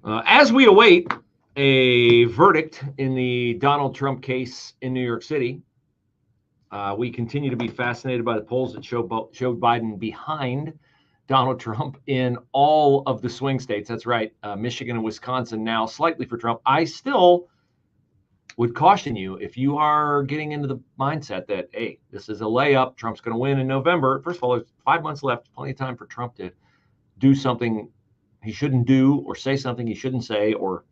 As we await a verdict in the Donald Trump case in New York City, we continue to be fascinated by the polls that showed Biden behind Donald Trump in all of the swing states. That's right, Michigan and Wisconsin now slightly for Trump. I still would caution you, if you are getting into the mindset that, hey, this is a layup, Trump's going to win in November. First of all, there's 5 months left, plenty of time for Trump to do something he shouldn't do, or say something he shouldn't say, or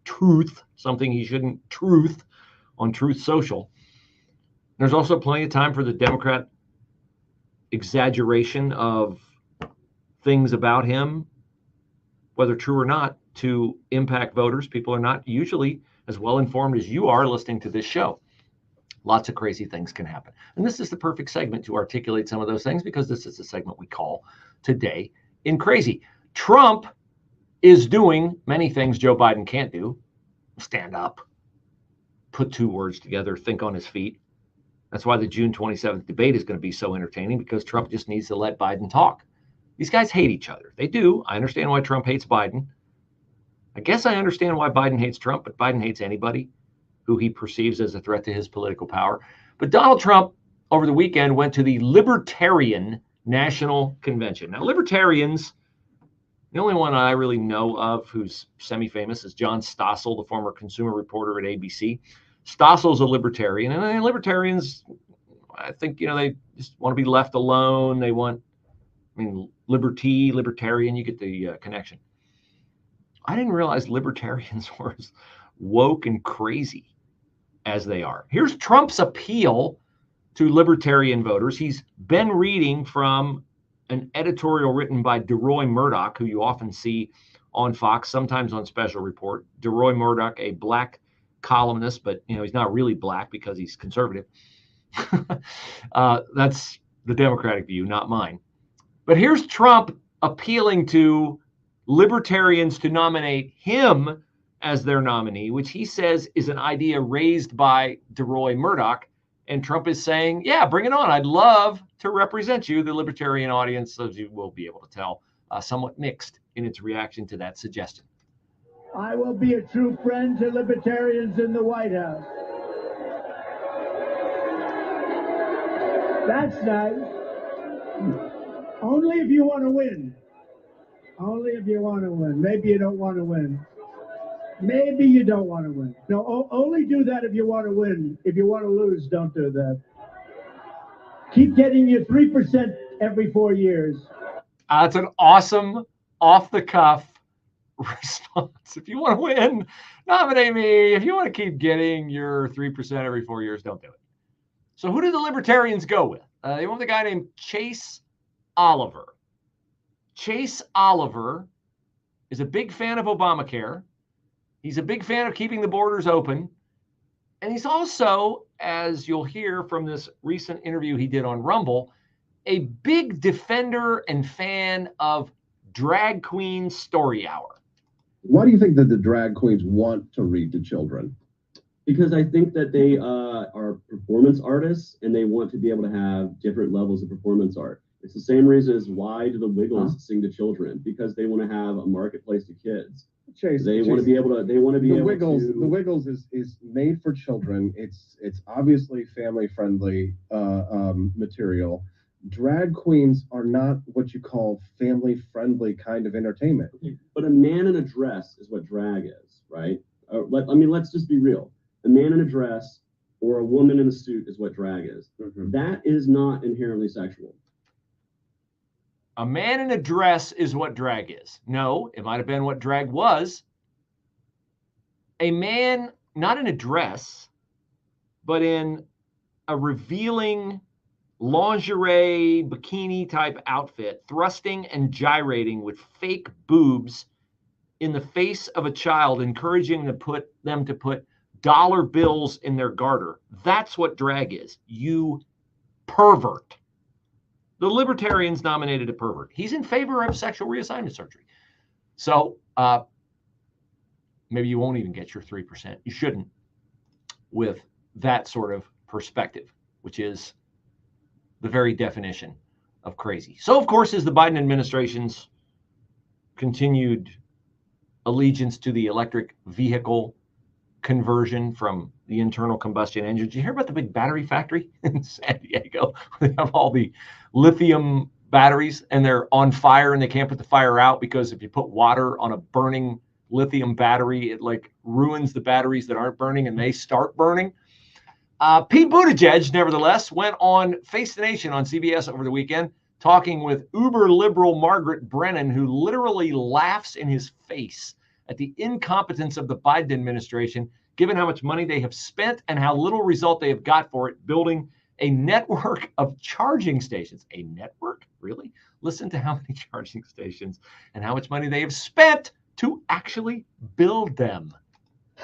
truth something he shouldn't truth on Truth Social. There's also plenty of time for the Democrat exaggeration of things about him, whether true or not, to impact voters. People are not usually as well informed as you are listening to this show. Lots of crazy things can happen. And this is the perfect segment to articulate some of those things, because this is the segment we call Today in Crazy. Trump is doing many things Joe Biden can't do. Stand up, put two words together, think on his feet. That's why the June 27th debate is going to be so entertaining, because Trump just needs to let Biden talk. These guys hate each other. They do. I understand why Trump hates Biden. I guess I understand why Biden hates Trump, but Biden hates anybody who he perceives as a threat to his political power. But Donald Trump, over the weekend, went to the Libertarian National Convention. Now, libertarians, the only one I really know of who's semi-famous is John Stossel, the former consumer reporter at ABC. Stossel's a libertarian, and libertarians, I think, they just want to be left alone. They want, libertarian, you get the connection. I didn't realize libertarians were as woke and crazy as they are. Here's Trump's appeal to libertarian voters. He's been reading from an editorial written by DeRoy Murdoch, who you often see on Fox, sometimes on Special Report. DeRoy Murdoch, a black columnist, but he's not really black because he's conservative. That's the Democratic view, not mine. But here's Trump appealing to libertarians to nominate him as their nominee, which he says is an idea raised by DeRoy Murdoch. And Trump is saying, yeah, bring it on. I'd love to represent you. The libertarian audience, as you will be able to tell, somewhat mixed in its reaction to that suggestion. I will be a true friend to libertarians in the White House. That's nice. Only if you want to win. Only if you want to win. Maybe you don't want to win. Maybe you don't want to win. No, only do that if you want to win. If you want to lose, don't do that. Keep getting your 3% every 4 years. That's an awesome, off-the-cuff response. If you want to win, nominate me. If you want to keep getting your 3% every 4 years, don't do it. So who did the libertarians go with? They went with a guy named Chase Oliver. Chase Oliver is a big fan of Obamacare. He's a big fan of keeping the borders open. And he's also, as you'll hear from this recent interview he did on Rumble, a big defender and fan of Drag Queen Story Hour. Why do you think that the drag queens want to read to children? Because I think that they are performance artists, and they want to be able to have different levels of performance art. It's the same reason as why do the Wiggles sing to children? Because they want to have a marketplace to kids. Chase, They want to be able to. They want to be the able Wiggles. to. The Wiggles is made for children. It's obviously family friendly material. Drag queens are not what you call family friendly kind of entertainment. But a man in a dress is what drag is, right? Let's just be real. A man in a dress or a woman in a suit is what drag is. Mm-hmm. That is not inherently sexual. A man in a dress is what drag is. No, it might have been what drag was. A man, not in a dress, but in a revealing lingerie, bikini type outfit, thrusting and gyrating with fake boobs in the face of a child, encouraging them to put dollar bills in their garter. That's what drag is. You pervert. The libertarians nominated a pervert. He's in favor of sexual reassignment surgery. So maybe you won't even get your 3%. You shouldn't, with that sort of perspective, which is the very definition of crazy. So, of course, is the Biden administration's continued allegiance to the electric vehicle conversion from the internal combustion engine. Did you hear about the big battery factory in San Diego? They have all the lithium batteries and they're on fire and they can't put the fire out because if you put water on a burning lithium battery, it like ruins the batteries that aren't burning and they start burning. Pete Buttigieg, nevertheless, went on Face the Nation on CBS over the weekend, talking with uber liberal Margaret Brennan, who literally laughs in his face at the incompetence of the Biden administration, given how much money they have spent and how little result they have got for it, building a network of charging stations. A network? Really? Listen to how many charging stations and how much money they have spent to actually build them.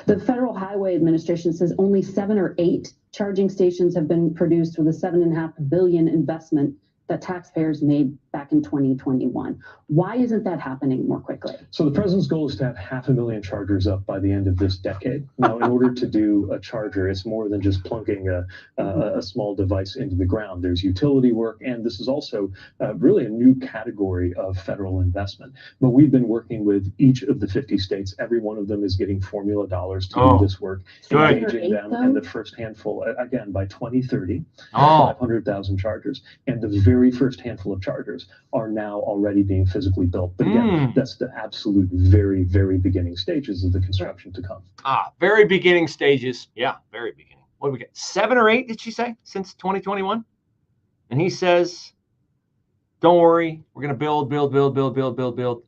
The Federal Highway Administration says only 7 or 8 charging stations have been produced with a $7.5 billion investment that taxpayers made back in 2021. Why isn't that happening more quickly? So the president's goal is to have 500,000 chargers up by the end of this decade. Now, in order to do a charger, it's more than just plunking a small device into the ground. There's utility work, and this is also really a new category of federal investment. But we've been working with each of the 50 states. Every one of them is getting formula dollars to do this work, engaging them. And the first handful, again, by 2030, 500,000 chargers. And the very first handful of chargers are now already being physically built. But again, that's the absolute very, very beginning stages of the construction to come. Very beginning stages. Yeah, very beginning. What do we get? 7 or 8, did she say, since 2021? And he says, don't worry, we're going to build.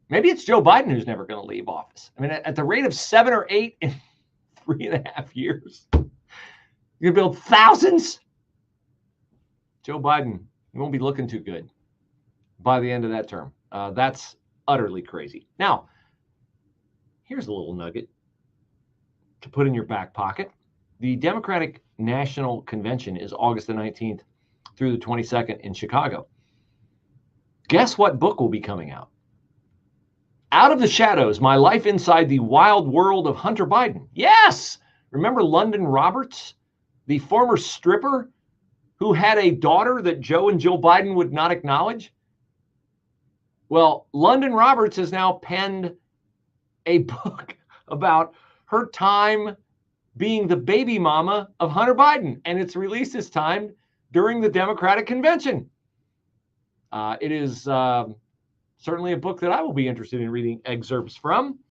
Maybe it's Joe Biden who's never going to leave office. I mean, at the rate of 7 or 8 in 3.5 years, you're going to build thousands. Joe Biden, he won't be looking too good by the end of that term. That's utterly crazy. Now, here's a little nugget to put in your back pocket. The Democratic National Convention is August the 19th through the 22nd in Chicago. Guess what book will be coming out? Out of the Shadows, My Life Inside the Wild World of Hunter Biden. Yes! Remember London Roberts, the former stripper who had a daughter that Joe and Jill Biden would not acknowledge? Well, London Roberts has now penned a book about her time being the baby mama of Hunter Biden, and it's released this time during the Democratic Convention. It is certainly a book that I will be interested in reading excerpts from.